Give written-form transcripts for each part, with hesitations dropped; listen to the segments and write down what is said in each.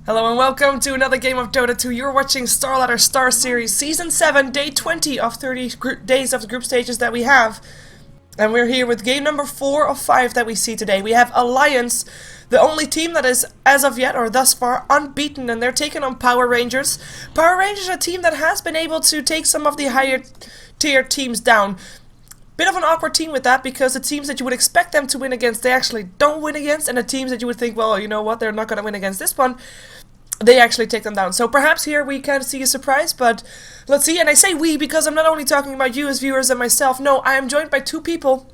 Hello and welcome to another game of Dota 2. You're watching StarSeries Season 7, Day 20 of 30 days of the group stages that we have. And we're here with game number 4 of 5 that we see today. We have Alliance, the only team that is, as of yet, or thus far, unbeaten, and they're taking on Power Rangers. Power Rangers are a team that has been able to take some of the higher tier teams down. Bit of an awkward team with that, because the teams that you would expect them to win against, they actually don't win against, and the teams that you would think, well, you know what, they're not going to win against this one, they actually take them down. So perhaps here we can see a surprise, but let's see. And I say we because I'm not only talking about you as viewers and myself. No, I am joined by two people.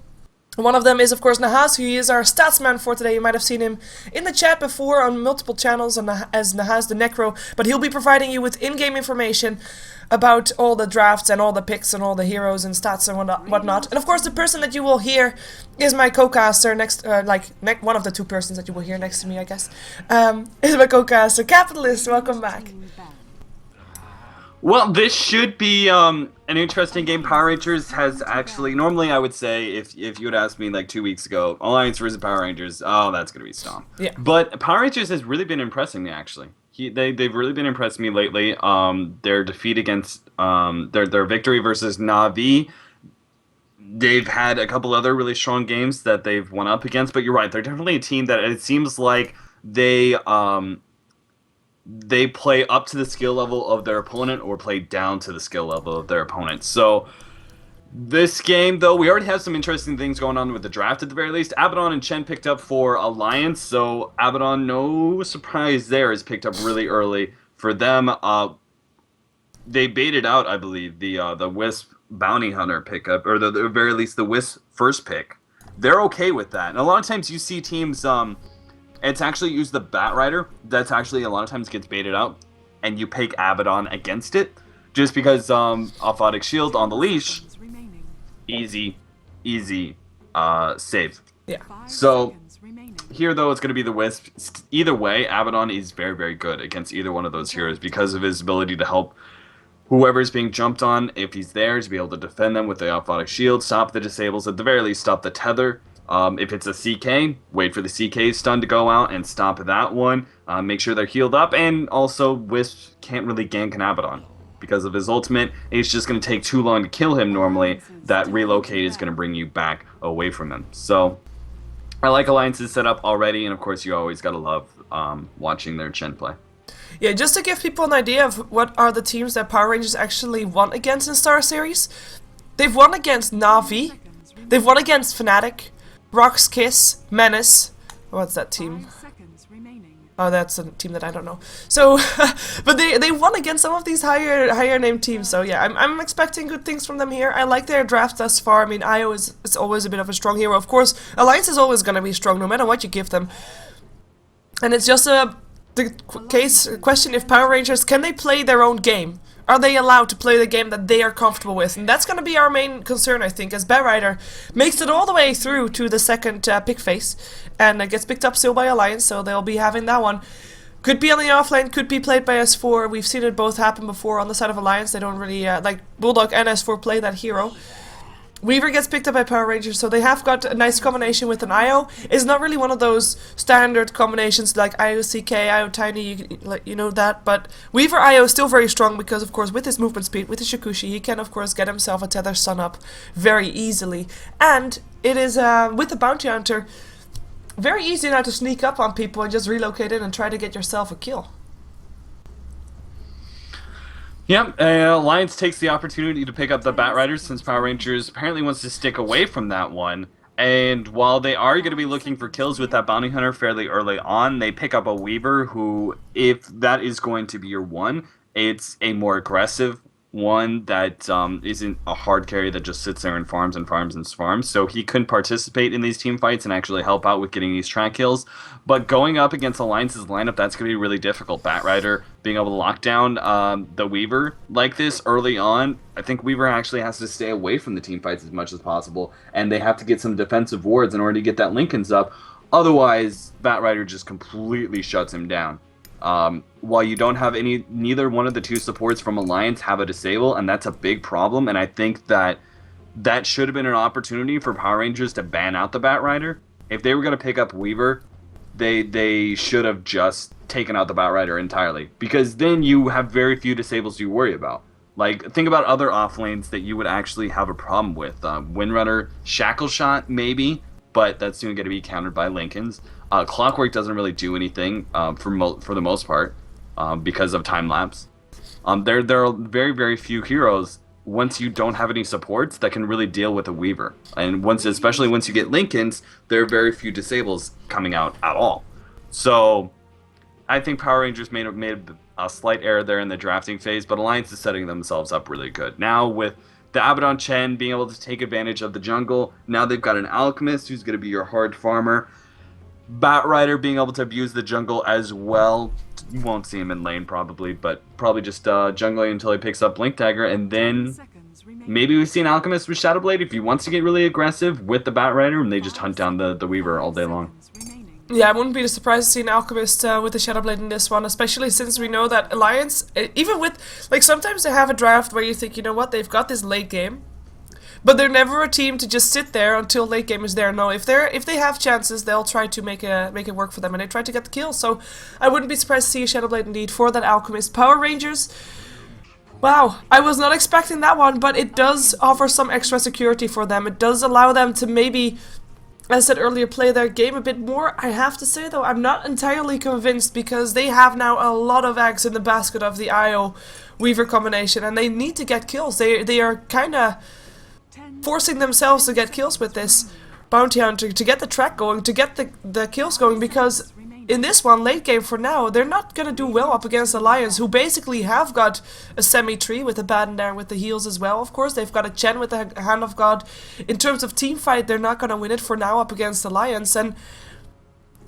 One of them is, of course, Nahas, who is our statsman for today. You might have seen him in the chat before on multiple channels as Nahas the Necro, but he'll be providing you with in-game information about all the drafts and all the picks and all the heroes and stats and whatnot. And of course, the person that you will hear is my co-caster next, one of the two persons that you will hear next to me, I guess, is my co-caster, Capitalist. Welcome back. Well, this should be an interesting game. Power Rangers has actually, normally I would say, if you would ask me like 2 weeks ago, Alliance versus Power Rangers, oh, that's going to be Stomp. Yeah. But Power Rangers has really been impressing me, actually. They've really been impressing me lately. Their defeat against, their victory versus Na'Vi, they've had a couple other really strong games that they've won up against, but you're right, they're definitely a team that it seems like they play up to the skill level of their opponent or play down to the skill level of their opponent. So this game, though, we already have some interesting things going on with the draft at the very least. Abaddon and Chen picked up for Alliance, so Abaddon, no surprise there, is picked up really early for them. They baited out, I believe, the Wisp Bounty Hunter pickup, or the very least the Wisp first pick. They're okay with that. And a lot of times you see teams... it's actually used the Bat Rider. That's actually a lot of times gets baited out, and you pick Abaddon against it, just because Aphotic Shield on the leash, easy, save. Yeah. So here though it's going to be the Wisp. Either way, Abaddon is very, very good against either one of those heroes because of his ability to help whoever's being jumped on, if he's there, to be able to defend them with the Aphotic Shield, stop the disables, at the very least stop the tether. If it's a CK, wait for the CK stun to go out and stop that one. Make sure they're healed up, and also Wisp can't really gank an Abaddon because of his ultimate. It's just going to take too long to kill him normally. That relocate is going to bring you back away from him. So I like Alliance's setup already, and of course you always got to love watching their Chen play. Yeah, just to give people an idea of what are the teams that Power Rangers actually won against in StarSeries. They've won against Na'Vi, they've won against Fnatic, Rock's Kiss, Menace. What's that team? Oh, that's a team that I don't know. So, but they won against some of these higher named teams. So yeah, I'm expecting good things from them here. I like their draft thus far. I mean, Io is always a bit of a strong hero. Of course, Alliance is always going to be strong no matter what you give them. And it's just the question if Power Rangers, can they play their own game? Are they allowed to play the game that they are comfortable with? And that's going to be our main concern, I think, as Bat Rider makes it all the way through to the second pick phase, and gets picked up still by Alliance, so they'll be having that one. Could be on the offlane, could be played by S4. We've seen it both happen before on the side of Alliance. They don't really, like Bulldog and S4 play that hero. Weaver gets picked up by Power Rangers, so they have got a nice combination with an IO. It's not really one of those standard combinations like IO CK, IO Tiny, you know that, but Weaver IO is still very strong because, of course, with his movement speed, with his Shakushi, he can, of course, get himself a Tether Stun up very easily. And it is, with the Bounty Hunter, very easy now to sneak up on people and just relocate in and try to get yourself a kill. Yep, Alliance takes the opportunity to pick up the Bat Riders since Power Rangers apparently wants to stick away from that one. And while they are going to be looking for kills with that Bounty Hunter fairly early on, they pick up a Weaver who, if that is going to be your one, it's a more aggressive one that isn't a hard carry that just sits there and farms and farms and farms. So he couldn't participate in these team fights and actually help out with getting these track kills. But going up against Alliance's lineup, that's going to be really difficult. Bat Rider being able to lock down the Weaver like this early on, I think Weaver actually has to stay away from the team fights as much as possible. And they have to get some defensive wards in order to get that Lincolns up. Otherwise, Bat Rider just completely shuts him down. While you don't have neither one of the two supports from Alliance have a disable, and that's a big problem, and I think that should have been an opportunity for Power Rangers to ban out the Bat Rider. If they were going to pick up Weaver, they should have just taken out the Batrider entirely, because then you have very few disables you worry about. Like, think about other off lanes that you would actually have a problem with. Windrunner, Shackle Shot, maybe, but that's soon going to be countered by Lincoln's. Clockwork doesn't really do anything for the most part because of time lapse. There are very, very few heroes once you don't have any supports that can really deal with a Weaver. And especially once you get Lincoln's, there are very few disables coming out at all. So I think Power Rangers made a slight error there in the drafting phase, but Alliance is setting themselves up really good. Now with the Abaddon Chen being able to take advantage of the jungle, now they've got an Alchemist who's going to be your hard farmer. Batrider being able to abuse the jungle as well. You won't see him in lane probably, but probably just jungling until he picks up Blink Dagger, and then maybe we see an Alchemist with Shadowblade if he wants to get really aggressive with the Batrider, and they just hunt down the Weaver all day long. Yeah, I wouldn't be surprised to see an Alchemist with the Shadowblade in this one, especially since we know that Alliance, even with, like, sometimes they have a draft where you think, you know what, they've got this late game, but they're never a team to just sit there until late game is there. No, if they have chances, they'll try to make it work for them, and they try to get the kill. So I wouldn't be surprised to see a Shadowblade indeed for that Alchemist. Power Rangers, wow, I was not expecting that one, but it does offer some extra security for them. It does allow them to maybe, as I said earlier, play their game a bit more. I have to say though, I'm not entirely convinced, because they have now a lot of eggs in the basket of the IO Weaver combination, and they need to get kills. They are kind of forcing themselves to get kills with this bounty hunter, to get the track going, to get the kills going, because in this one, late game for now, they're not going to do well up against Alliance, who basically have got a semi-tree with a Baden there with the heals as well, of course. They've got a Chen with the Hand of God. In terms of team fight, they're not going to win it for now up against Alliance, and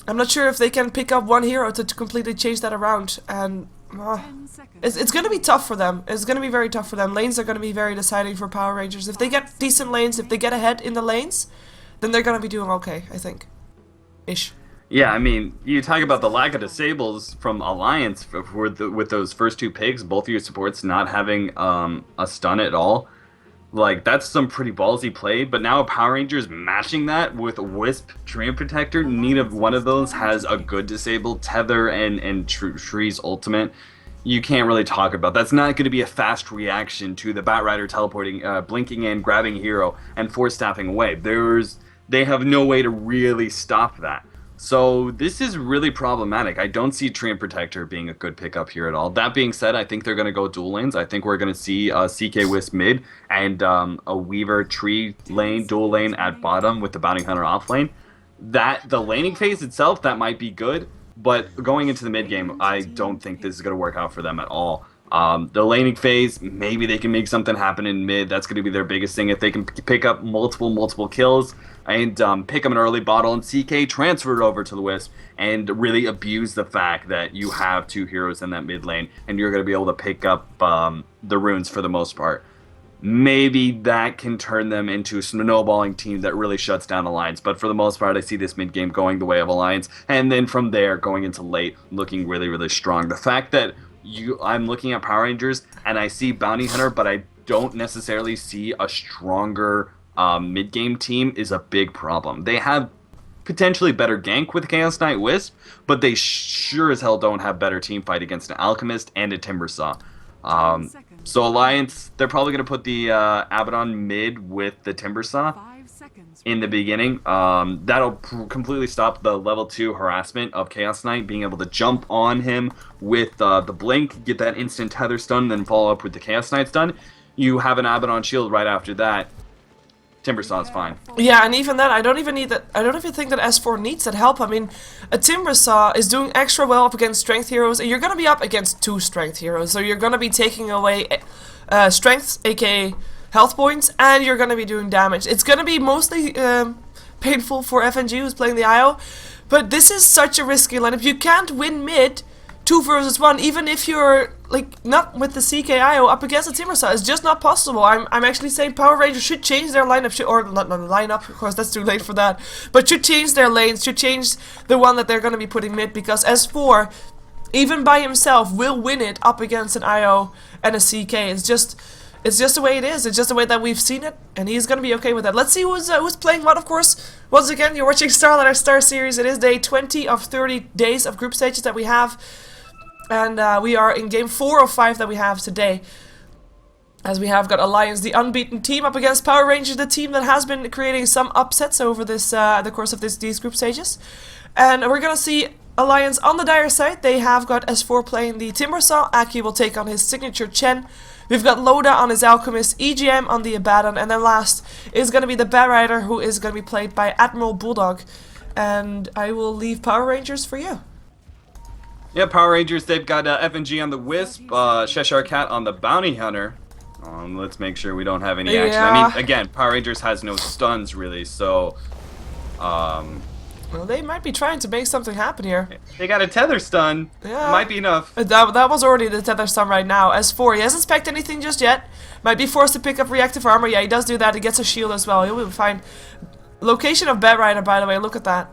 I'm not sure if they can pick up one hero to completely change that around, and it's going to be tough for them. It's going to be very tough for them. Lanes are going to be very deciding for Power Rangers. If they get decent lanes, if they get ahead in the lanes, then they're going to be doing okay, I think. Ish. Yeah, I mean, you talk about the lack of disables from Alliance with those first two picks, both of your supports not having a stun at all. Like, that's some pretty ballsy play, but now Power Rangers matching that with Wisp, Dream Protector. Neither one of those has a good disable. Tether and Tree's ultimate, you can't really talk about. That's not going to be a fast reaction to the Batrider teleporting, blinking in, grabbing hero, and force staffing away. They have no way to really stop that. So this is really problematic. I don't see Tree and Protector being a good pickup here at all. That being said, I think they're going to go dual lanes. I think we're going to see CK Wisp mid and a Weaver Tree lane, dual lane at bottom with the Bounty Hunter off lane. The laning phase itself, that might be good, but going into the mid game, I don't think this is going to work out for them at all. The laning phase, maybe they can make something happen in mid. That's going to be their biggest thing. If they can pick up multiple kills and pick up an early bottle, and CK transfer it over to the Wisp and really abuse the fact that you have two heroes in that mid lane and you're going to be able to pick up the runes for the most part. Maybe that can turn them into a snowballing team that really shuts down Alliance. But for the most part, I see this mid game going the way of Alliance, and then from there going into late looking really, really strong. The fact that I'm looking at Power Rangers and I see Bounty Hunter, but I don't necessarily see a stronger mid-game team is a big problem. They have potentially better gank with Chaos Knight Wisp, but they sure as hell don't have better team fight against an Alchemist and a Timbersaw. So Alliance, they're probably going to put the Abaddon mid with the Timbersaw in the beginning. That'll completely stop the level 2 harassment of Chaos Knight, being able to jump on him with the blink, get that instant tether stun, then follow up with the Chaos Knight stun. You have an Abaddon shield right after that. Timbersaw's fine. Yeah, and even then, I don't even think that S4 needs that help. I mean, a Timbersaw is doing extra well up against strength heroes, and you're going to be up against 2 strength heroes, so you're going to be taking away strengths, aka health points, and you're going to be doing damage. It's going to be mostly painful for FNG, who's playing the IO, but this is such a risky lineup. You can't win mid 2 versus 1, even if you're like not with the CKIO up against a Timbersaw. It's just not possible. I'm actually saying Power Rangers should change their lineup, or not lineup, of course that's too late for that, but should change their lanes, should change the one that they're going to be putting mid, because S4, even by himself, will win it up against an IO and a CK. It's just the way it is. It's just the way that we've seen it, and he's gonna be okay with that. Let's see who's playing what, of course. Once again, you're watching Starlight, our Star Series. It is day 20 of 30 days of group stages that we have, and we are in game 4 of 5 that we have today. As we have got Alliance, the unbeaten team, up against Power Rangers, the team that has been creating some upsets over this the course of these group stages. And we're gonna see Alliance on the dire side. They have got S4 playing the Timber Saw. Aki will take on his signature Chen. We've got Loda on his Alchemist, EGM on the Abaddon, and then last is going to be the Bat Rider, who is going to be played by Admiral Bulldog. And I will leave Power Rangers for you. Yeah, Power Rangers, they've got FNG on the Wisp, Cheshire Cat on the Bounty Hunter. Let's make sure we don't have any action. Yeah. I mean, again, Power Rangers has no stuns, really, so... Well, they might be trying to make something happen here. They got a tether stun. Yeah. Might be enough. That was already the tether stun right now. S4, he hasn't spec'd anything just yet. Might be forced to pick up reactive armor. Yeah, he does do that. He gets a shield as well. He'll be fine. Location of Bat Rider, by the way. Look at that.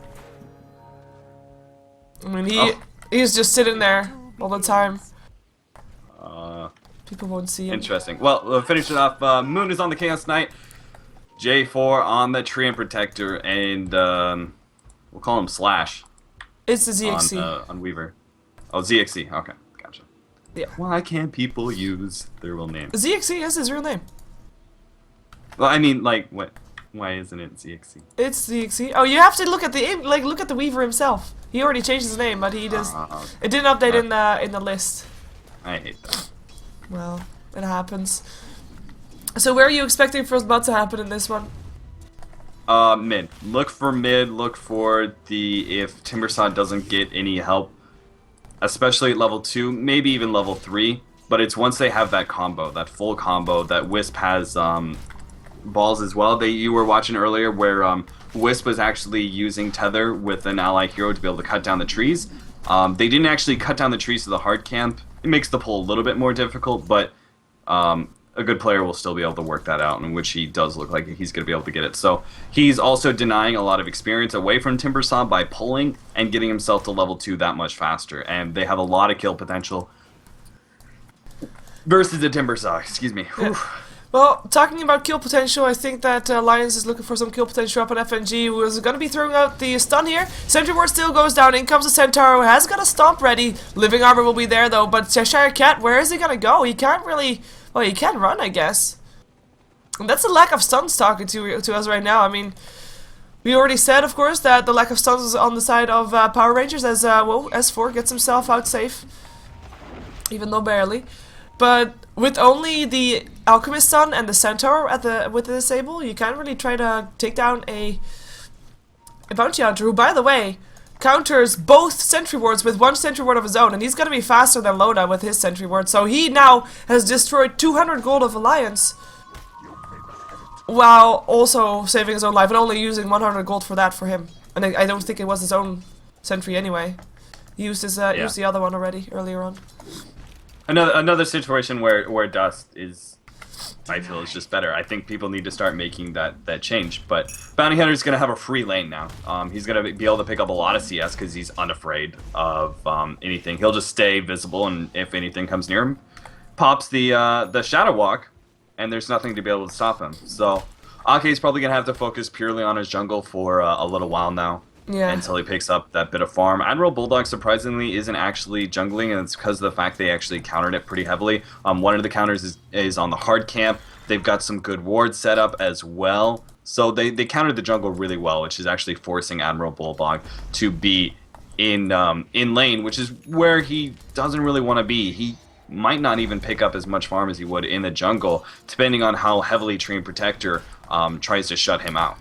I mean, he's just sitting there all the time. People won't see him. Interesting. Well, we'll finish it off. Moon is on the Chaos Knight. J4 on the Treant Protector, and we'll call him Slash. It's the ZXC. On Weaver. Oh, ZXC. Okay, gotcha. Yeah. Why can't people use their real name? ZXC is his real name. Well, I mean, like, what? Why isn't it ZXC? It's ZXC. Oh, you have to look at the look at the Weaver himself. He already changed his name, but he just it didn't update in the list. I hate that. Well, it happens. So where are you expecting first blood to happen in this one? Mid. Look for mid. Look for if Timbersaw doesn't get any help, especially at level 2, maybe even level 3. But it's once they have that combo, that full combo, that Wisp has balls as well. You were watching earlier where Wisp was actually using tether with an ally hero to be able to cut down the trees. They didn't actually cut down the trees to the hard camp. It makes the pull a little bit more difficult, but a good player will still be able to work that out, in which he does look like he's going to be able to get it. So he's also denying a lot of experience away from Timbersaw by pulling and getting himself to level 2 that much faster. And they have a lot of kill potential versus the Timbersaw. Excuse me. Yeah. Well, talking about kill potential, I think that Lions is looking for some kill potential up on FNG, who is going to be throwing out the stun here. Sentry Ward still goes down, in comes the Centaur, who has got a stomp ready. Living Armor will be there though, but Cheshire Cat, where is he going to go? He can't really, well, he can run, I guess. And that's the lack of stuns talking to us right now. I mean, we already said, of course, that the lack of stuns is on the side of Power Rangers, as, well, S4 gets himself out safe. Even though barely. But with only the Alchemist stun and the Centaur with the disable, you can't really try to take down a Bounty Hunter, who, by the way, counters both Sentry Wards with one Sentry Ward of his own, and he's gonna be faster than Loda with his Sentry Ward, so he now has destroyed 200 gold of Alliance, while also saving his own life, and only using 100 gold for that for him. And I don't think it was his own Sentry anyway. He used his used the other one already, earlier on. Another situation where Dust is, I feel, is just better. I think people need to start making that change. But Bounty Hunter's going to have a free lane now. He's going to be able to pick up a lot of CS because he's unafraid of anything. He'll just stay visible, and if anything comes near him, pops the Shadow Walk, and there's nothing to be able to stop him. So Ake's probably going to have to focus purely on his jungle for a little while now. Yeah. Until he picks up that bit of farm. Admiral Bulldog, surprisingly, isn't actually jungling, and it's because of the fact they actually countered it pretty heavily. One of the counters is on the hard camp. They've got some good wards set up as well. So they countered the jungle really well, which is actually forcing Admiral Bulldog to be in lane, which is where he doesn't really want to be. He might not even pick up as much farm as he would in the jungle, depending on how heavily Treant Protector tries to shut him out.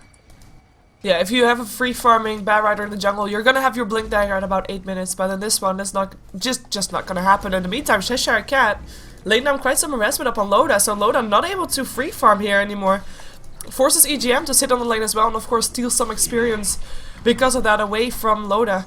Yeah, if you have a free farming Bat Rider in the jungle, you're gonna have your Blink Dagger in about 8 minutes, but in this one, it's not just not gonna happen. In the meantime, Cheshire Cat laid down quite some harassment up on Loda, so Loda not able to free farm here anymore. Forces EGM to sit on the lane as well, and of course steals some experience because of that away from Loda.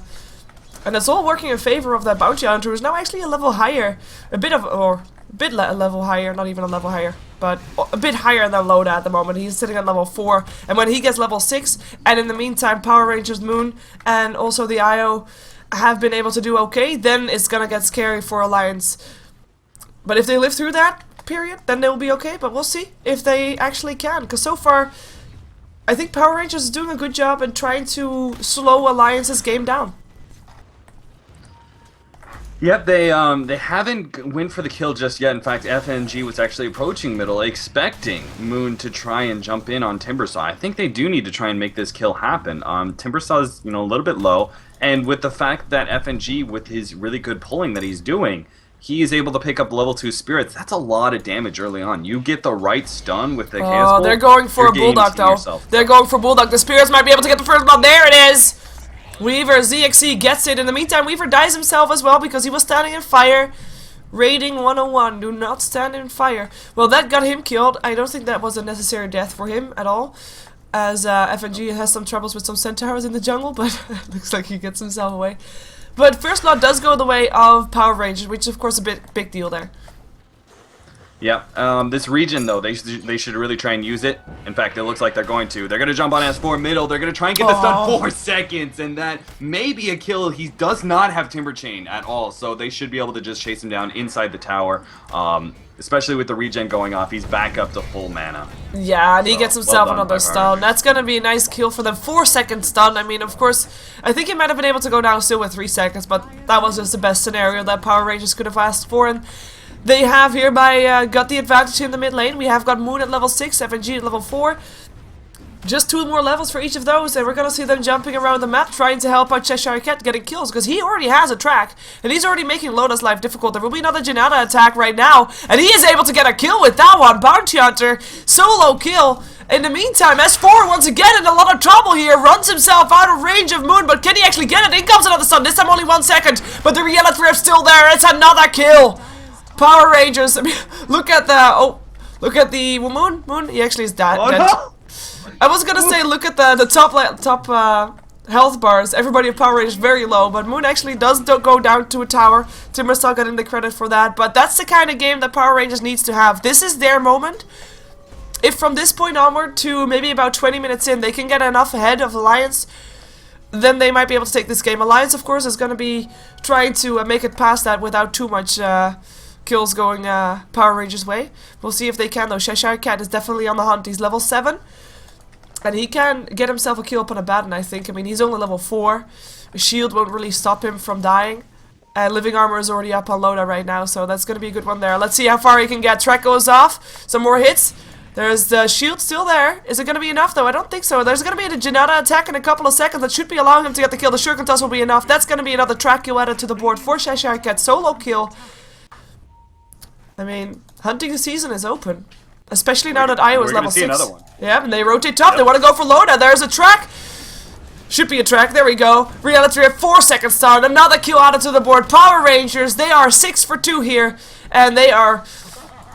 And it's all working in favor of that Bounty Hunter, who's now actually a level higher, a level higher, not even a level higher, but a bit higher than Loda at the moment. He's sitting at level 4, and when he gets level 6, and in the meantime Power Rangers Moon and also the IO have been able to do okay, then it's gonna get scary for Alliance. But if they live through that, period, then they'll be okay, but we'll see if they actually can, because so far, I think Power Rangers is doing a good job in trying to slow Alliance's game down. Yep, they haven't went for the kill just yet. In fact, FNG was actually approaching middle, expecting Moon to try and jump in on Timbersaw. I think they do need to try and make this kill happen. Timbersaw is, a little bit low, and with the fact that FNG, with his really good pulling that he's doing, he is able to pick up level 2 spirits. That's a lot of damage early on. You get the right stun with the Chaos Bolt, they're going for a Bulldog, though. They're going for Bulldog. The spirits might be able to get the first blood. There it is! Weaver, ZXC gets it. In the meantime, Weaver dies himself as well because he was standing in fire. Rating 101, do not stand in fire. Well, that got him killed. I don't think that was a necessary death for him at all, as FNG has some troubles with some centaurs in the jungle, but looks like he gets himself away. But first blood does go the way of Power Rangers, which is of course a big deal there. Yeah, this region though, they should really try and use it. In fact, it looks like they're going to. They're going to jump on S4 middle. They're going to try and get the stun 4 seconds, and that may be a kill. He does not have Timber Chain at all, so they should be able to just chase him down inside the tower. Especially with the regen going off, he's back up to full mana. Yeah, and he gets himself another stun. That's going to be a nice kill for them. 4-second stun. I mean, of course, I think he might have been able to go down still with 3 seconds, but that was just the best scenario that Power Rangers could have asked for. And they have hereby got the advantage in the mid lane. We have got Moon at level 6, FNG at level 4. Just 2 more levels for each of those, and we're gonna see them jumping around the map trying to help out Cheshire Cat getting kills, because he already has a track, and he's already making Loda's life difficult. There will be another Janata attack right now, and he is able to get a kill with that one. Bounty Hunter, solo kill. In the meantime, S4 once again in a lot of trouble here, runs himself out of range of Moon, but can he actually get it? In comes another stun, this time only 1 second, but the reality rift's still there. It's another kill. Power Rangers, I mean, look at the Moon, he actually is dead. No. I was gonna say, look at the top health bars. Everybody of Power Rangers very low, but Moon actually does go down to a tower. Timbersaw getting the credit for that, but that's the kind of game that Power Rangers needs to have. This is their moment. If from this point onward to maybe about 20 minutes in, they can get enough ahead of Alliance, then they might be able to take this game. Alliance, of course, is gonna be trying to make it past that without too much kills going Power Rangers' way. We'll see if they can, though. Cheshire Cat is definitely on the hunt. He's level 7. And he can get himself a kill up on a Abaddon, I think. I mean, he's only level 4. A shield won't really stop him from dying. Living Armor is already up on Loda right now, so that's going to be a good one there. Let's see how far he can get. Track goes off. Some more hits. There's the shield still there. Is it going to be enough, though? I don't think so. There's going to be a Janata attack in a couple of seconds. That should be allowing him to get the kill. The Shuriken Toss will be enough. That's going to be another track kill added to the board for Cheshire Cat. Solo kill. I mean, hunting season is open. Especially now that Io is level 6. Another one. Yeah, and they rotate top. Yep. They want to go for Loda. There's a track. Should be a track. There we go. Reality at 4 seconds start. Another kill added to the board. Power Rangers, they are 6 for 2 here. And they are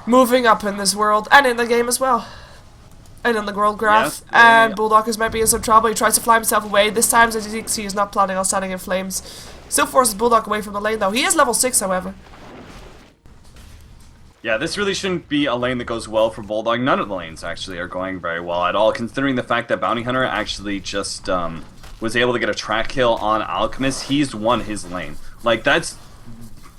moving up in this world. And in the game as well. And in the world graph. Yes, and Bulldog might be in some trouble. He tries to fly himself away. This time, ZXC is not planning on standing in flames. Still forces Bulldog away from the lane, though. He is level 6, however. Yeah, this really shouldn't be a lane that goes well for Bulldog. None of the lanes actually are going very well at all, considering the fact that Bounty Hunter actually just was able to get a track kill on Alchemist. He's won his lane. Like, that's...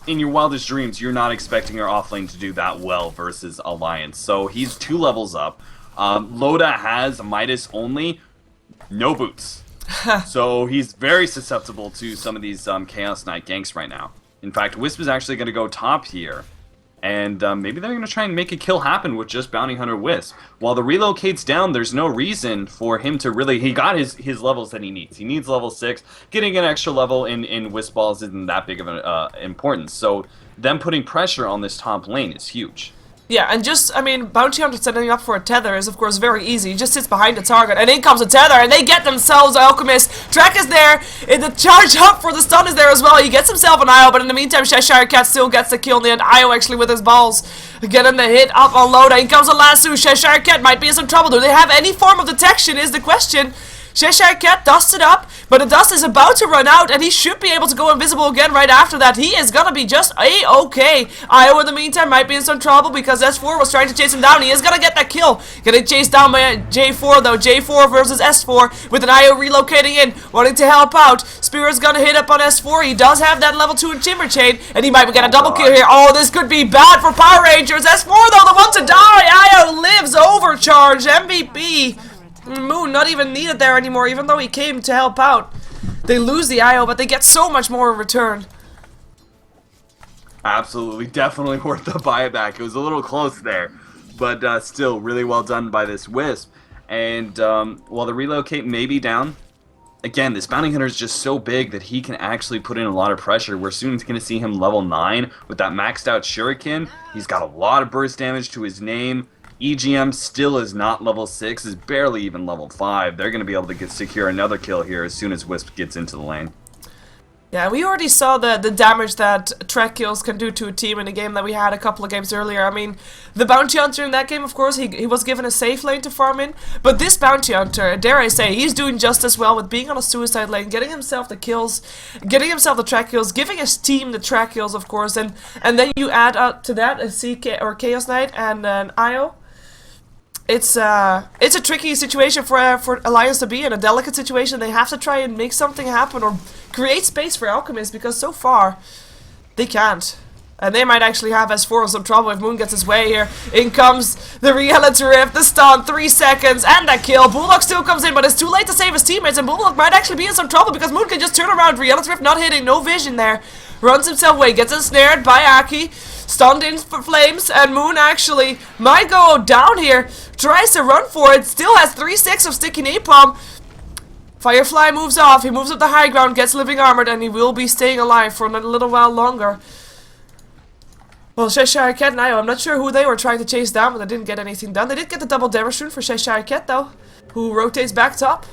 in your wildest dreams, you're not expecting your off lane to do that well versus Alliance. So he's 2 levels up. Loda has Midas only, no boots. So he's very susceptible to some of these Chaos Knight ganks right now. In fact, Wisp is actually going to go top here. And maybe they're going to try and make a kill happen with just Bounty Hunter Wisp. While the relocate's down, there's no reason for him to really... He got his levels that he needs. He needs level 6. Getting an extra level in Wisp balls isn't that big of an importance. So them putting pressure on this top lane is huge. Yeah, and just, I mean, Bounty Hunter setting up for a tether is, of course, very easy. He just sits behind the target, and in comes a tether, and they get themselves Alchemist. Track is there, and the charge up for the stun is there as well. He gets himself an Io, but in the meantime, Cheshire Cat still gets the kill in the end. Io actually with his balls getting the hit up on Loda. In comes a lasso. Cheshire Cat might be in some trouble. Do they have any form of detection is the question. Cheshire Cat dusted up, but the dust is about to run out, and he should be able to go invisible again right after that. He is gonna be just a-okay. Io, in the meantime, might be in some trouble because S4 was trying to chase him down. He is gonna get that kill. Getting chased down by J4, though. J4 versus S4, with an Io relocating in, wanting to help out. Spirit's gonna hit up on S4. He does have that level 2 in Timber Chain, and he might get a double kill here. Oh, this could be bad for Power Rangers. S4, though, the one to die. Io lives. Overcharge. MVP. Moon not even needed there anymore, even though he came to help out. They lose the IO, but they get so much more in return. Absolutely, definitely worth the buyback. It was a little close there, but still really well done by this Wisp. And while the relocate may be down, again, this Bounty Hunter is just so big that he can actually put in a lot of pressure. We're soon going to see him level 9 with that maxed out Shuriken. He's got a lot of burst damage to his name. EGM still is not level 6, is barely even level 5. They're going to be able to secure another kill here as soon as Wisp gets into the lane. Yeah, we already saw the damage that track kills can do to a team in a game that we had a couple of games earlier. I mean, the Bounty Hunter in that game, of course, he was given a safe lane to farm in, but this Bounty Hunter, dare I say, he's doing just as well with being on a suicide lane, getting himself the kills, getting himself the track kills, giving his team the track kills, of course, and then you add to that a CK or Chaos Knight and an IO. It's a tricky situation for Alliance to be in, a delicate situation. They have to try and make something happen or create space for Alchemist, because so far they can't. And they might actually have S4 in some trouble if Moon gets his way here. In comes the Reality Rift, the stun, 3 seconds, and that kill. Bulldog still comes in, but it's too late to save his teammates, and Bulldog might actually be in some trouble because Moon can just turn around. Reality Rift not hitting, no vision there. Runs himself away, gets ensnared by Aki. Stunned in for flames, and Moon actually might go down here. Tries to run for it, still has 3-6 of sticky napalm. Firefly moves off, he moves up the high ground, gets living armored, and he will be staying alive for a little while longer. Well, Cheshire Cat and Io, I'm not sure who they were trying to chase down, but they didn't get anything done. They did get the double damage rune for Cheshire Cat, though, who rotates back top.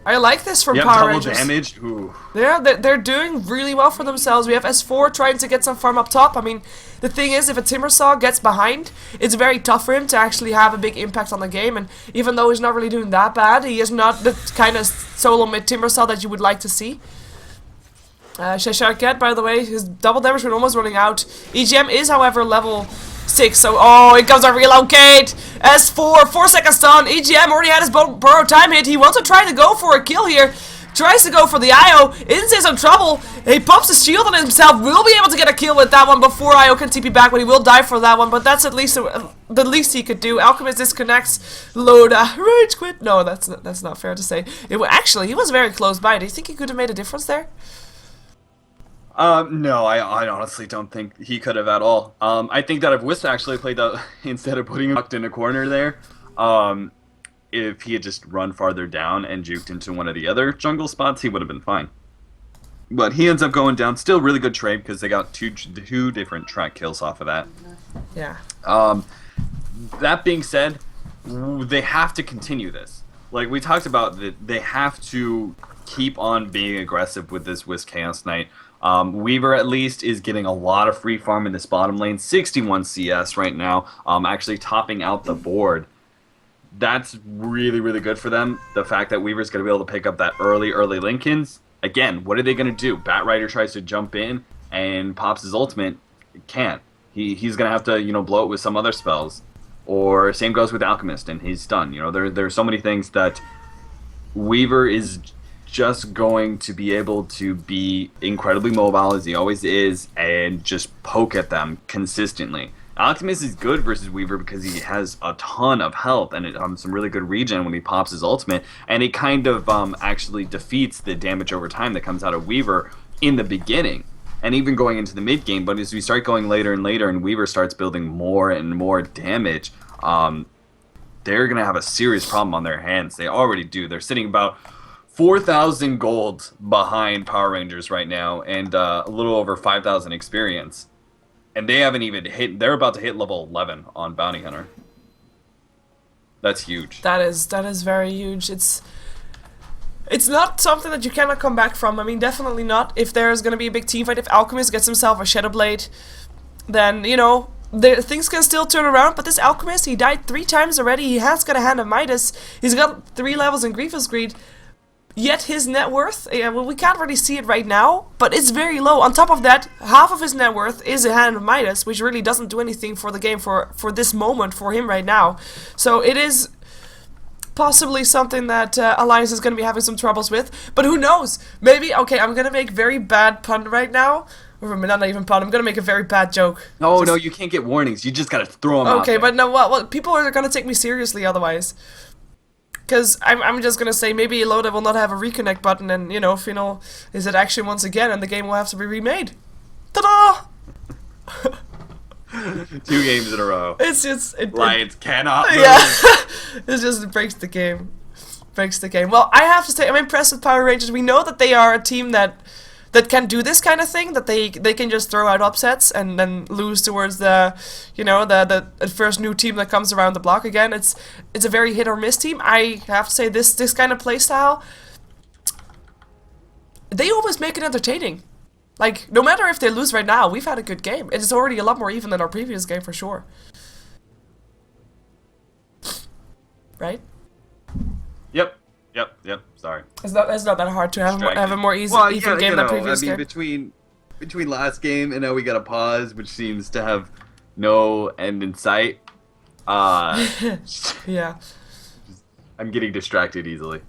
I like this from Power Rangers. Double damage. Ooh. Yeah, they're doing really well for themselves. We have S4 trying to get some farm up top. I mean, the thing is, if a Timbersaw gets behind, it's very tough for him to actually have a big impact on the game. And even though he's not really doing that bad, he is not the kind of solo mid Timbersaw that you would like to see. Cheshire Cat, by the way, his double damage was almost running out. EGM is, however, level 6, so oh, here comes a relocate. S4, 4-second stun. EGM already had his burrow time hit. He wants to try to go for a kill here. Tries to go for the IO. Is in some trouble. He pops his shield on himself. Will be able to get a kill with that one before IO can TP back, but he will die for that one. But that's at least the least he could do. Alchemist disconnects. Loda. Rage quit. No, that's not fair to say. Actually, he was very close by. Do you think he could have made a difference there? No, I honestly don't think he could have at all. I think that if Wisp actually played that, instead of putting him tucked in a corner there, if he had just run farther down and juked into one of the other jungle spots, he would have been fine. But he ends up going down. Still really good trade because they got two different track kills off of that. Yeah. That being said, they have to continue this. Like we talked about, they have to keep on being aggressive with this Wisp Chaos Knight. Weaver at least is getting a lot of free farm in this bottom lane, 61 CS right now, actually topping out the board. That's really, really good for them. The fact that Weaver's going to be able to pick up that early Linkens. Again, what are they going to do? Batrider tries to jump in and pops his ultimate. Can't. He's going to have to, blow it with some other spells. Or same goes with Alchemist and he's done. There's so many things that Weaver is just going to be able to be incredibly mobile as he always is and just poke at them consistently. Alchemist is good versus Weaver because he has a ton of health and some really good regen when he pops his ultimate, and it kind of actually defeats the damage over time that comes out of Weaver in the beginning and even going into the mid game. But as we start going later and later and Weaver starts building more and more damage, they're going to have a serious problem on their hands. They already do. They're sitting about 4,000 gold behind Power Rangers right now, and a little over 5,000 experience. And they haven't even hit, they're about to hit level 11 on Bounty Hunter. That's huge. That is very huge. It's not something that you cannot come back from. I mean, definitely not. If there's going to be a big team fight, if Alchemist gets himself a Shadow Blade, then, things can still turn around, but this Alchemist, he died 3 times already. He has got a Hand of Midas. He's got 3 levels in Grievous Greed. Yet his net worth, well, we can't really see it right now, but it's very low. On top of that, half of his net worth is a Hand of Midas, which really doesn't do anything for the game for this moment for him right now. So it is possibly something that Alliance is going to be having some troubles with. But who knows? Maybe, okay, I'm going to make very bad pun right now. Or not even pun, I'm going to make a very bad joke. No, no, you can't get warnings. You just got to throw them out Okay, there. but no, what people are going to take me seriously otherwise. Because I'm just going to say maybe Loda will not have a reconnect button and, you know, Final is it action once again and the game will have to be remade. Ta-da! 2 games in a row. It's just... Lions cannot move. Yeah. it breaks the game. Breaks the game. Well, I have to say, I'm impressed with Power Rangers. We know that they are a team that can do this kind of thing, that they can just throw out upsets and then lose towards the, you know, the first new team that comes around the block again. It's a very hit or miss team. I have to say this kind of playstyle, they always make it entertaining. Like, no matter if they lose right now, we've had a good game. It is already a lot more even than our previous game for sure. Right? Yep. Sorry. It's not that hard to have a more even game than previous game. Between last game and now we got a pause, which seems to have no end in sight. Yeah. I'm getting distracted easily.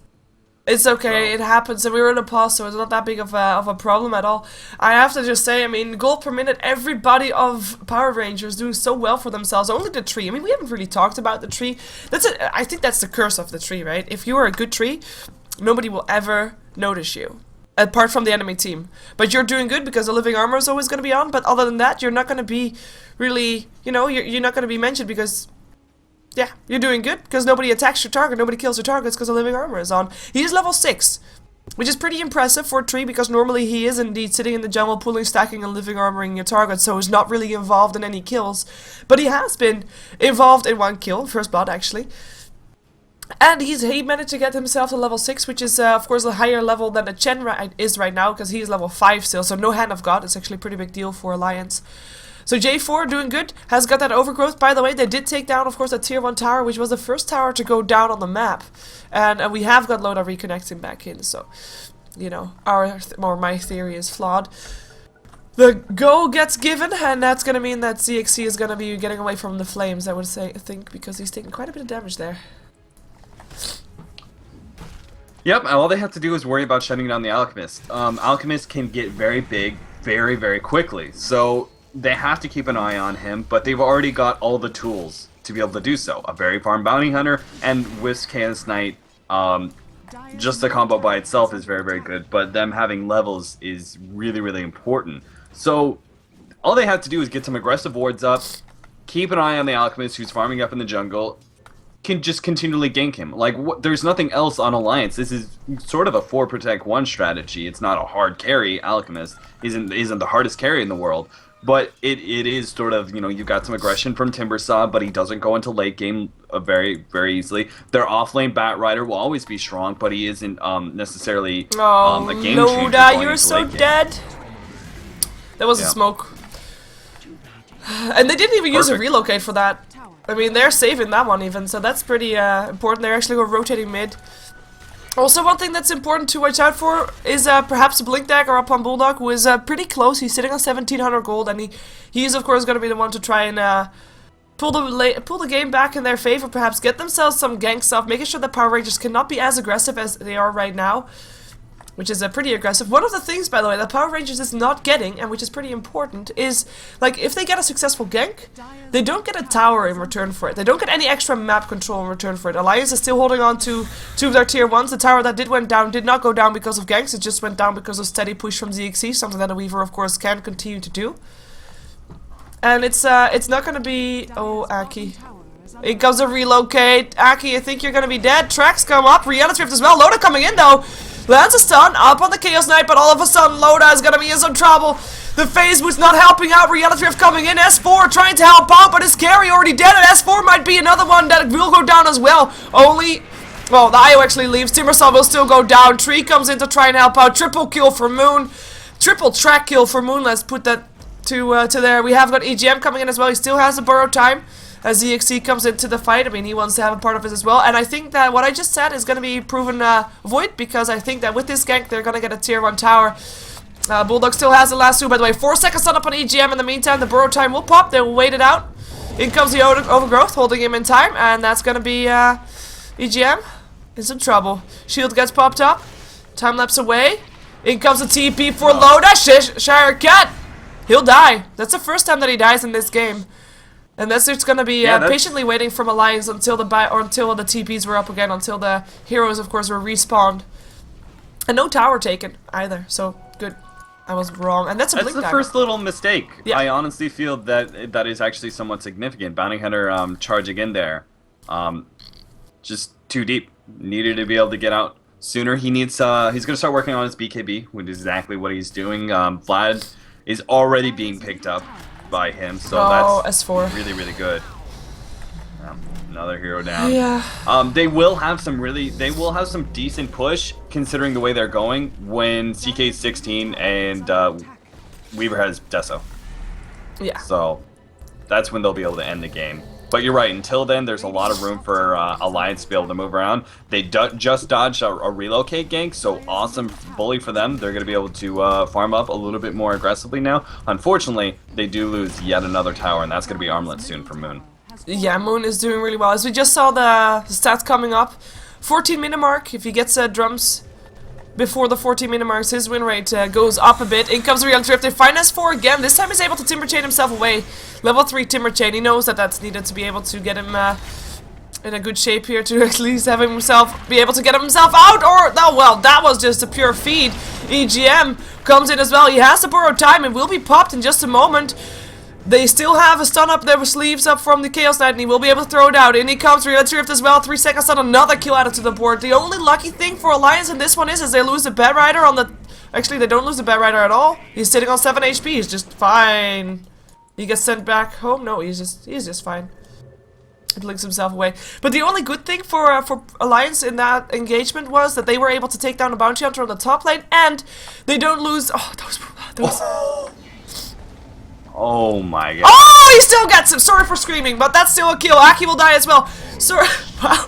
It's okay, it happens, and we were in a pause, so it's not that big of a problem at all. I have to just say, I mean, gold per minute, everybody of Power Rangers doing so well for themselves. Only the tree. I mean, we haven't really talked about the tree. I think that's the curse of the tree, right? If you are a good tree, nobody will ever notice you, apart from the enemy team. But you're doing good because the living armor is always going to be on, but other than that, you're not going to be really, you know, you're not going to be mentioned because... yeah, you're doing good, because nobody attacks your target, nobody kills your targets because the living armor is on. He is level 6, which is pretty impressive for a tree, because normally he is indeed sitting in the jungle, pulling, stacking, and living armoring your target, so he's not really involved in any kills. But he has been involved in 1 kill, first blood actually. And he managed to get himself to level 6, which is of course a higher level than a Chen is right now, because he is level 5 still, so no Hand of God. It's actually a pretty big deal for Alliance. So J4 doing good, has got that overgrowth. By the way, they did take down, of course, that tier 1 tower, which was the first tower to go down on the map. And we have got Loda reconnecting back in, so, you know, my theory is flawed. The go gets given, and that's going to mean that CXC is going to be getting away from the flames, I think, because he's taking quite a bit of damage there. Yep, all they have to do is worry about shutting down the Alchemist. Alchemist can get very big very, very quickly, so... they have to keep an eye on him, but they've already got all the tools to be able to do so. A very farm bounty hunter and Wisp Chaos Knight, just the combo by itself is very, very good, but them having levels is really, really important. So all they have to do is get some aggressive wards up, keep an eye on the Alchemist who's farming up in the jungle, can just continually gank him. Like, there's nothing else on Alliance. This is sort of a 4 protect 1 strategy. It's not a hard carry. Alchemist isn't the hardest carry in the world. But it is sort of, you know, you've got some aggression from Timbersaw, but he doesn't go into late game very, very easily. Their off-lane Batrider will always be strong, but he isn't necessarily a game changer. Loda, you're so dead. That was a smoke. And they didn't even use a relocate for that. I mean, they're saving that one even, so that's pretty important. They're actually going rotating mid. Also, one thing that's important to watch out for is perhaps a Blink Dagger up on Bulldog, who is pretty close. He's sitting on 1700 gold, and he is of course going to be the one to try and pull the game back in their favor, perhaps get themselves some gank stuff, making sure that Power Rangers cannot be as aggressive as they are right now, which is pretty aggressive. One of the things, by the way, that Power Rangers is not getting, and which is pretty important, is, like, if they get a successful gank, they don't get a tower in return for it. They don't get any extra map control in return for it. Alliance is still holding on to 2 of their tier 1s. The tower that went down did not go down because of ganks, it just went down because of steady push from ZXC, something that a Weaver, of course, can continue to do. And it's not gonna be... oh, Aki. It goes a relocate. Aki, I think you're gonna be dead. Tracks come up. Reality Rift as well. Loda coming in, though. Lands a stun up on the Chaos Knight, but all of a sudden Loda is gonna be in some trouble. The phase was not helping out. Reality Rift coming in. S4 trying to help out, but his carry already dead, and S4 might be another one that will go down as well. Only... well, the IO actually leaves. Timbersaw will still go down. Tree comes in to try and help out. Triple kill for Moon. Triple track kill for Moon. Let's put that to there. We have got EGM coming in as well. He still has the burrow time as EXE comes into the fight. I mean, he wants to have a part of it as well. And I think that what I just said is going to be proven void, because I think that with this gank, they're going to get a tier 1 tower. Bulldog still has the last 2, by the way. 4 seconds on up on EGM. In the meantime, the burrow time will pop. They will wait it out. In comes the overgrowth, holding him in time. And that's going to be EGM in some trouble. Shield gets popped up. Time lapse away. In comes the TP for Loda. Shire Cat. He'll die. That's the first time that he dies in this game. And that's it's gonna be patiently waiting from Alliance until the TPs were up again, until the heroes, of course, were respawned. And no tower taken either. So good. I was wrong. And that's a blink the dagger. first little mistake. Yeah. I honestly feel that is actually somewhat significant. Bounty Hunter charging in there. Just too deep. Needed to be able to get out sooner. He needs he's going to start working on his BKB, which is exactly what he's doing. Vlad is already being picked up by him, so that's S4. really, really good. Another hero down. Yeah. They will have some decent push considering the way they're going when CK16 and Weaver has Deso. Yeah. So that's when they'll be able to end the game. But you're right, until then, there's a lot of room for Alliance to be able to move around. They just dodged a relocate gank, so awesome bully for them. They're going to be able to farm up a little bit more aggressively now. Unfortunately, they do lose yet another tower, and that's going to be Armlet soon for Moon. Yeah, Moon is doing really well. As we just saw the stats coming up, 14-minute mark. If he gets drums before the 14-minute marks, his win rate goes up a bit. In comes the Reality Rift. They find S4 again. This time he's able to Timber Chain himself away. Level 3 Timber Chain. He knows that that's needed to be able to get him in a good shape here, to at least have himself be able to get himself out. Or, oh well, that was just a pure feed. EGM comes in as well. He has to borrow time and will be popped in just a moment. They still have a stun up their sleeves up from the Chaos Knight, and he will be able to throw it out. In he comes, Reality Rift as well. 3 seconds on, another kill added to the board. The only lucky thing for Alliance in this one is they lose the Bed Rider on the... Actually, they don't lose the Bed Rider at all. He's sitting on 7 HP. He's just fine. He gets sent back home. No, he's just fine. It links himself away. But the only good thing for Alliance in that engagement was that they were able to take down a Bounty Hunter on the top lane, and they don't lose... Oh, those Oh my god. Oh, he still gets him. Sorry for screaming, but that's still a kill. Aki will die as well. Sorry. Wow.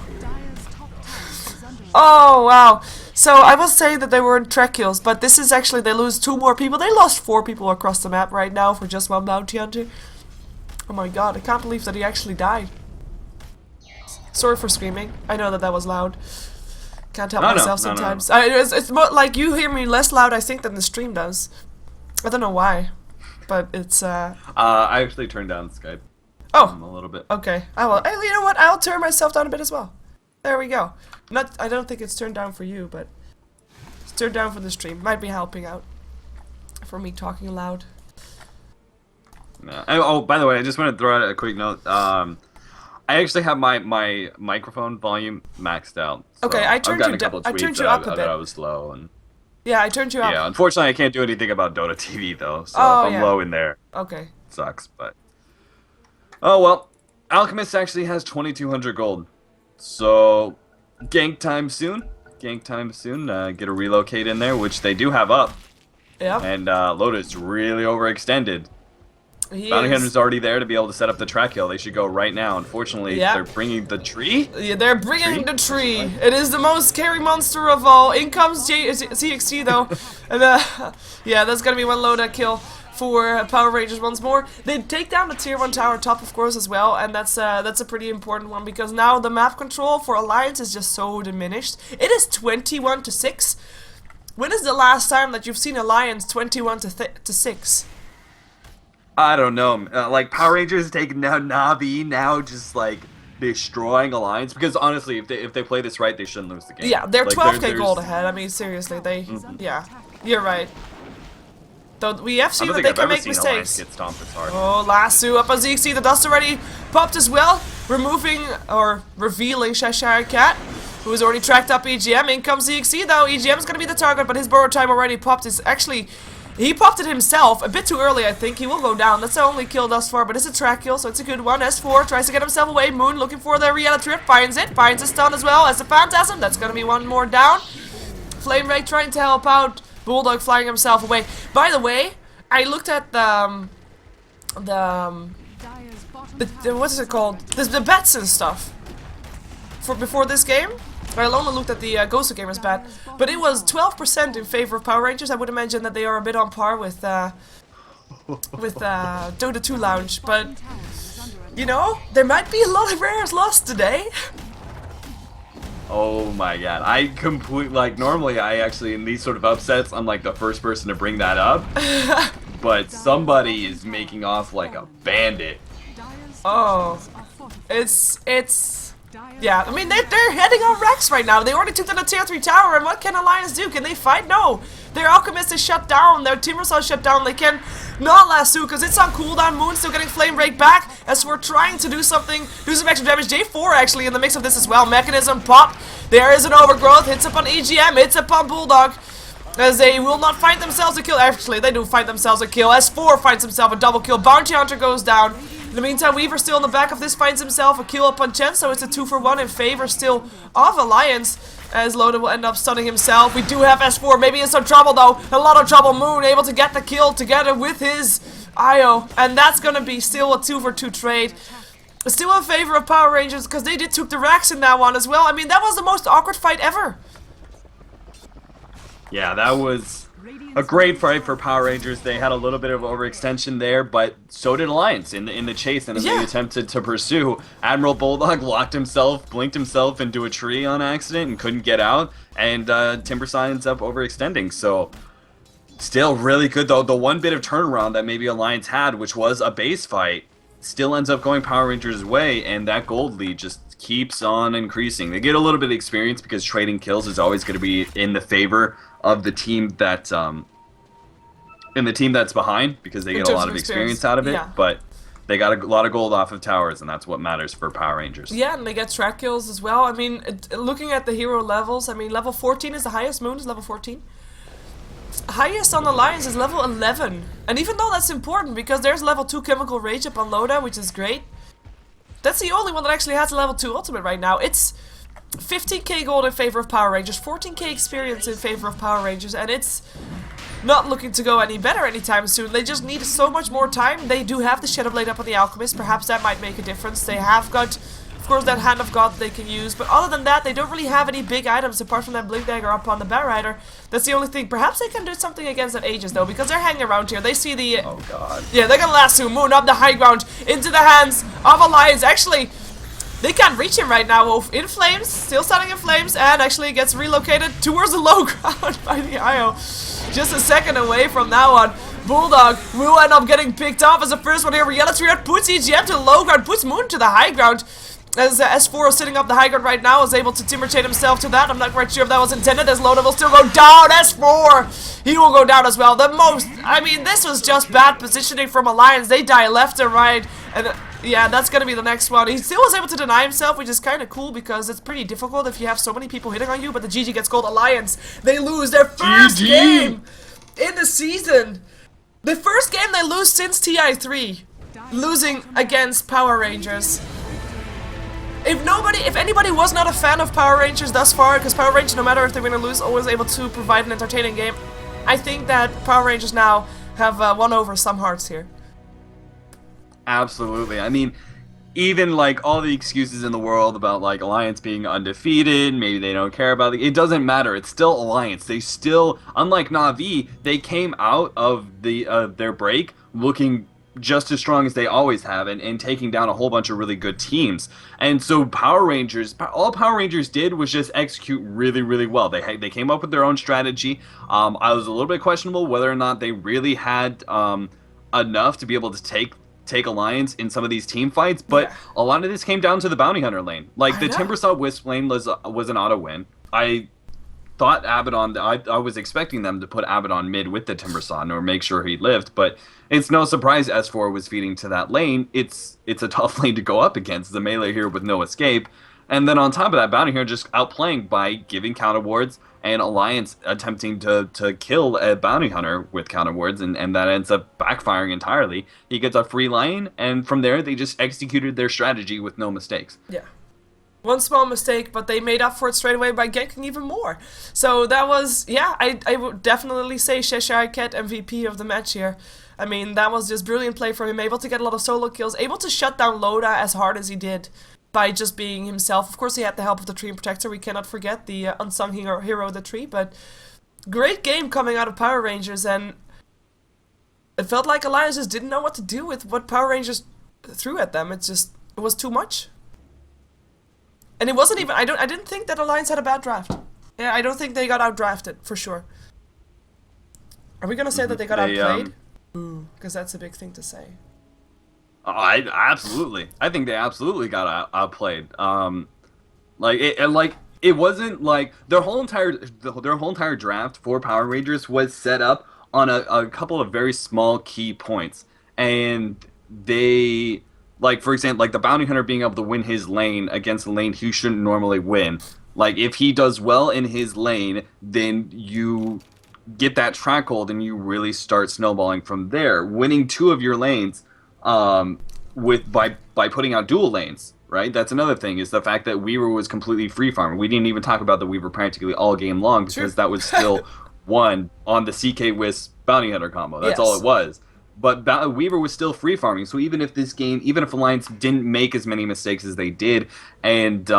Oh, wow. So I will say that they were track kills, but this is actually, they lose 2 more people. They lost 4 people across the map right now for just 1 Bounty Hunter. Oh my god, I can't believe that he actually died. Sorry for screaming. I know that was loud. Can't help myself sometimes. No. It's more like you hear me less loud, I think, than the stream does. I don't know why. But it's I actually turned down Skype. Oh, a little bit. Okay. I will. You know what? I'll turn myself down a bit as well. There we go. I don't think it's turned down for you, but it's turned down for the stream. Might be helping out for me talking loud. Yeah. Oh, by the way, I just want to throw out a quick note. I actually have my microphone volume maxed out. So Okay, I turned you up a bit. I was low and. Yeah, I turned you up. Yeah, unfortunately I can't do anything about Dota TV though, so if I'm low in there. Okay. Sucks, but... Oh well, Alchemist actually has 2,200 gold. So, gank time soon. Gank time soon. Get a relocate in there, which they do have up. Yep. And Lotus really overextended. He Bounty is. Hunter's already there to be able to set up the track hill. They should go right now. Unfortunately, they're bringing the tree. Yeah, they're bringing the tree. It is the most scary monster of all. In comes CXT though, and yeah, that's gonna be one low that kill for Power Rangers once more. They take down the tier 1 tower top, of course, as well, and that's a pretty important one because now the map control for Alliance is just so diminished. It is 21-6. When is the last time that you've seen Alliance 21-6? I don't know. Like Power Rangers taking down Navi now, just like destroying Alliance. Because honestly, if they play this right, they shouldn't lose the game. Yeah, they're like, 12k gold ahead. I mean, seriously, they. Yeah, you're right. Though we have seen that they can make mistakes. Get stomped this hard. Oh, lasso up on ZXC. The dust already popped as well, removing or revealing Cheshire Cat, who has already tracked up EGM. In comes ZXC though. EGM is going to be the target, but his borrow time already popped. Is actually. He popped it himself, a bit too early I think. He will go down, that's the only kill thus far, but it's a track kill, so it's a good one. S4 tries to get himself away, Moon looking for the Reality Rift, finds it, finds a stun as well as the Phantasm, that's gonna be one more down. Flame Ray trying to help out, Bulldog flying himself away. By the way, I looked at the what's it called? The bets and stuff for before this game. I only looked at the Ghost of Gamers bet, but it was 12% in favor of Power Rangers. I would imagine that they are a bit on par with Dota 2 Lounge, but you know, there might be a lot of rares lost today. Oh my god, I completely, like, normally I actually, in these sort of upsets, I'm like the first person to bring that up, but somebody is making off like a bandit. Oh, yeah, I mean, they're heading on Rex right now. They already took down the tier 3 tower, and what can Alliance do? Can they fight? No. Their Alchemist is shut down, their Timbersaw is shut down. They can not lasso because it's on cooldown. Moon still getting Flame Break back as we're trying to do something, do some extra damage. J4 actually in the mix of this as well. Mechanism pop. There is an overgrowth. Hits up on EGM, hits up on Bulldog. As they will not find themselves a kill. Actually, they do find themselves a kill. S4 finds himself a double kill. Bounty Hunter goes down. In the meantime, Weaver still in the back of this finds himself a kill up on Chen, so it's a 2-for-1 in favor still of Alliance, as Loda will end up stunning himself. We do have S4, maybe in some trouble though, a lot of trouble. Moon able to get the kill together with his IO, and that's gonna be still a 2-for-2 trade. Still in favor of Power Rangers, because they did took the Rex in that one as well. I mean, that was the most awkward fight ever. Yeah, that was a great fight for Power Rangers. They had a little bit of overextension there, but so did Alliance in the chase, and as they attempted to pursue, Admiral Bulldog locked himself, blinked himself into a tree on accident and couldn't get out, and Timbersaw ends up overextending. So still really good though. The one bit of turnaround that maybe Alliance had, which was a base fight, still ends up going Power Rangers' way, and that gold lead just keeps on increasing. They get a little bit of experience because trading kills is always going to be in the favor of the team that that's behind, because they get a lot of experience out of it. Yeah. But they got a lot of gold off of towers, and that's what matters for Power Rangers. Yeah, and they get track kills as well. I mean, looking at the hero levels, I mean, level 14 is the highest. Moon is level 14. Highest on Alliance is level 11. And even though that's important, because there's level 2 Chemical Rage up on Loda, which is great. That's the only one that actually has a level 2 ultimate right now. It's 15k gold in favor of Power Rangers, 14k experience in favor of Power Rangers, and it's not looking to go any better anytime soon. They just need so much more time. They do have the Shadow Blade up on the Alchemist. Perhaps that might make a difference. They have got, of course, that Hand of God that they can use, but other than that, they don't really have any big items apart from that Blink Dagger up on the Bat Rider. That's the only thing. Perhaps they can do something against that Aegis, though, because they're hanging around here. They see the... Oh, God. Yeah, they're gonna lasso Moon up the high ground into the hands of Alliance. Actually, they can't reach him right now. Wolf in flames, still standing in flames, and actually gets relocated towards the low ground by the IO. Just a second away from that one. Bulldog will end up getting picked off as the first one here. Yellow Triad puts EGM to the low ground, puts Moon to the high ground. As S4 is sitting up the high ground right now, is able to timber chain himself to that. I'm not quite sure if that was intended, as Loda will still go down. S4, he will go down as well. I mean, this was just bad positioning from Alliance. They die left and right, and yeah, that's gonna be the next one. He still was able to deny himself, which is kind of cool, because it's pretty difficult if you have so many people hitting on you, but the GG gets gold. Alliance, they lose their first game in the season. The first game they lose since TI3, losing against Power Rangers. If anybody was not a fan of Power Rangers thus far, because Power Rangers, no matter if they win or lose, always able to provide an entertaining game, I think that Power Rangers now have won over some hearts here. Absolutely. I mean, even like all the excuses in the world about like Alliance being undefeated, maybe they don't care about it doesn't matter. It's still Alliance. They still, unlike Na'Vi, they came out of their break looking just as strong as they always have, and taking down a whole bunch of really good teams. And so Power Rangers, all Power Rangers did was just execute really, really well. They came up with their own strategy. I was a little bit questionable whether or not they really had enough to be able to take Alliance in some of these team fights, but a lot of this came down to the Bounty Hunter lane. Like, the Timbersaw Wisp lane was an auto win. I thought Abaddon, I was expecting them to put Abaddon mid with the Timbersaw or make sure he lived, but it's no surprise S4 was feeding to that lane. It's a tough lane to go up against. The melee here with no escape. And then on top of that, Bounty Hunter just outplaying by giving counter wards, and Alliance attempting to kill a Bounty Hunter with counter wards, and that ends up backfiring entirely. He gets a free lane, and from there they just executed their strategy with no mistakes. Yeah. One small mistake, but they made up for it straight away by ganking even more. So that was, yeah, I would definitely say Cheshire Cat MVP of the match here. I mean, that was just brilliant play from him, able to get a lot of solo kills, able to shut down Loda as hard as he did by just being himself. Of course, he had the help of the Tree Protector, we cannot forget, the unsung hero of the tree, but great game coming out of Power Rangers, and it felt like Alliance just didn't know what to do with what Power Rangers threw at them. It was too much. And it wasn't even, I didn't think that Alliance had a bad draft. Yeah, I don't think they got outdrafted, for sure. Are we gonna say that they got outplayed? Ooh, because that's a big thing to say. Absolutely. I think they absolutely got outplayed. It wasn't like their whole entire draft for Power Rangers was set up on a couple of very small key points, and they, like, for example, like the bounty hunter being able to win his lane against a lane he shouldn't normally win. Like, if he does well in his lane, then you get that track hold and you really start snowballing from there. Winning 2 of your lanes by putting out dual lanes, right? That's another thing, is the fact that Weaver was completely free farming. We didn't even talk about the Weaver practically all game long because that was still one on the CK Wisp bounty hunter combo. That's all it was. But Weaver was still free farming. So even if Alliance didn't make as many mistakes as they did, and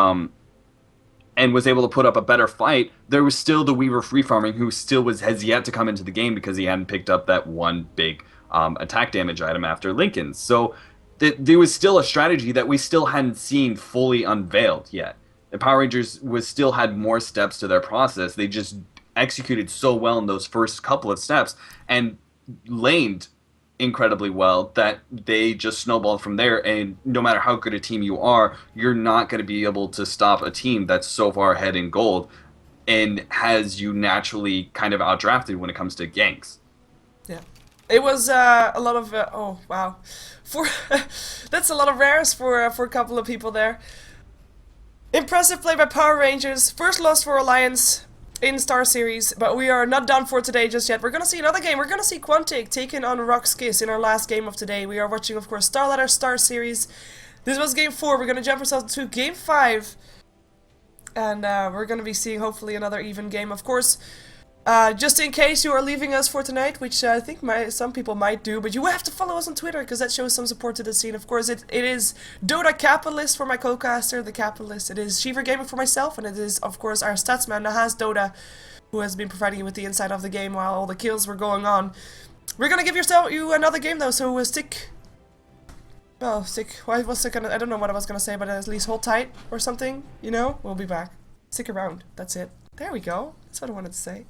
was able to put up a better fight, there was still the Weaver free farming who still has yet to come into the game because he hadn't picked up that one big attack damage item after Lincoln's. So there was still a strategy that we still hadn't seen fully unveiled yet. The Power Rangers still had more steps to their process. They just executed so well in those first couple of steps and laned incredibly well that they just snowballed from there. And no matter how good a team you are, you're not going to be able to stop a team that's so far ahead in gold and has you naturally kind of outdrafted when it comes to ganks. Yeah. It was a lot of oh wow, that's a lot of rares for a couple of people there. Impressive play by Power Rangers. First loss for Alliance in StarSeries, but we are not done for today just yet. We're gonna see another game. We're gonna see Quantic taking on Rock's Kiss in our last game of today. We are watching, of course, Starladder StarSeries. This was game 4. We're gonna jump ourselves to game 5, and we're gonna be seeing hopefully another even game, of course. Just in case you are leaving us for tonight, which I think some people might do, but you have to follow us on Twitter because that shows some support to the scene. Of course, it is Dota Capitalist for my co-caster, the Capitalist. It is Shiver Gaming for myself, and it is, of course, our statsman Nahaz Dota, who has been providing you with the inside of the game while all the kills were going on. We're gonna give you another game though, so stick. Well, stick. I don't know what I was gonna say, but at least hold tight or something. You know, we'll be back. Stick around. That's it. There we go. That's what I wanted to say.